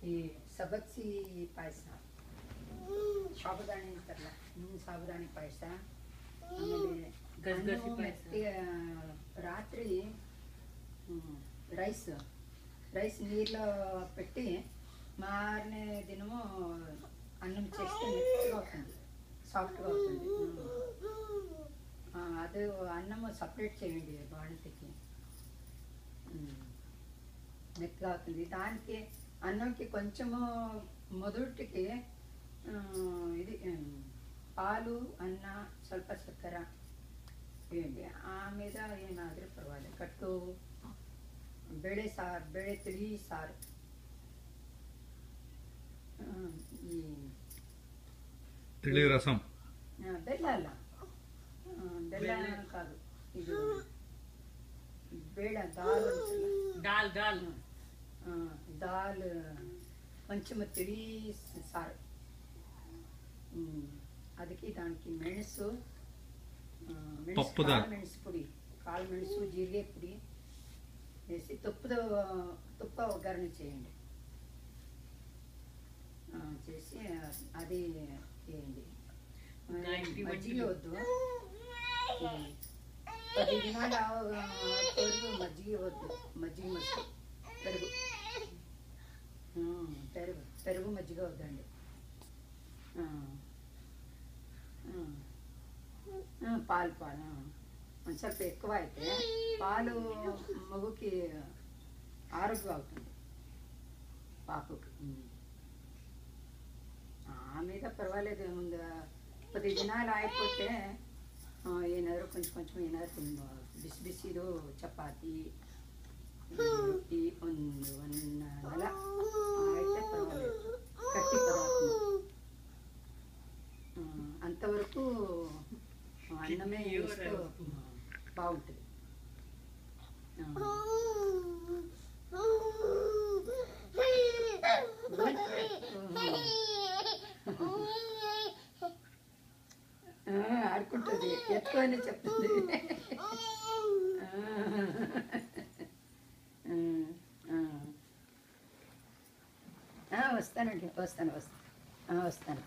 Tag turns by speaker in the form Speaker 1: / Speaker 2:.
Speaker 1: ಈ ಸಬಕ್ಸಿ ಪಾಯಸ, ಸಾಬುದಾಣಿ ಅಂತಾರಲ್ಲ, ಸಾಬುದಾಣಿ ಪಾಯಸ. ಆಮೇಲೆ
Speaker 2: ಗಸಗಸೆ ಪಾಯಸ.
Speaker 1: రాత్రి రైస్ నీళ్ళలో పెట్టి మారనే దినము అన్నం చేస్తే మెత్తగా అవుతుంది, సాఫ్ట్గా అవుతుంది. అది అన్నం సపరేట్ చేయండి బాణతికి, మెత్తగా అవుతుంది. దానికి అన్నంకి కొంచెము మొదటికి ఇది పాలు, అన్న, ಸ್ವಲ್ಪ చక్కెర వేయండి. ఆ మీద ఏమాదిరి పర్వాలేదు. కట్టు ಬೇಳೆ ಸಾರು, ಬೇಳೆ ತಿಳಿ ಸಾರು. ಈ
Speaker 3: ತಿಳಿ ರಸಂ,
Speaker 1: ಬೆಲ್ಲ ಅಲ್ಲ, ಬೆಲ್ಲ ಕಾದು, ಇದು ಬೇಡ ದಾಲ್ ದಾಲ್ కొంచెం తిಳಿ సారు. ಅದಕ್ಕೆ దానికి ಮೆಣಸು, ಮೆಣಸು ಪುಡಿ, కాಳು ಮೆಣసు, జీరిగే పొడి వేసి తుప్ప ఒగ్గరణ చేయండి. చేసి అది వేయండి. మజ్జిగ వద్దు, 10 దినాలు పెరుగు, మజ్జిగ వద్దు, మజ్జిగ మస్తు, పెరుగు మజ్జిగ వద్దండి. పాలు ಸ್ವಲ್ಪ ఎక్కువ అయితే పాలు మగుకి ఆరోగ్యం అవుతుంది, పాపకి. ఆ మీద పర్వాలేదు. ముందు 10 దినాలు అయిపోతే ఏనాದರೂ కొంచెం ಏನಾದರೂ ಬಿಸಿ ಬಿಸಿದು ಚಪಾತಿ, ರೊಟ್ಟಿ, ಒಂದು ನೆಲ అయితే పర్వాలేదు. గట్టి పదార్థం అంతవరకు అన్నమే వేస్తూ బాగుంటుంది. ఆడుకుంటుంది, ఎత్తుకొని చెప్తుంది. వస్తాను.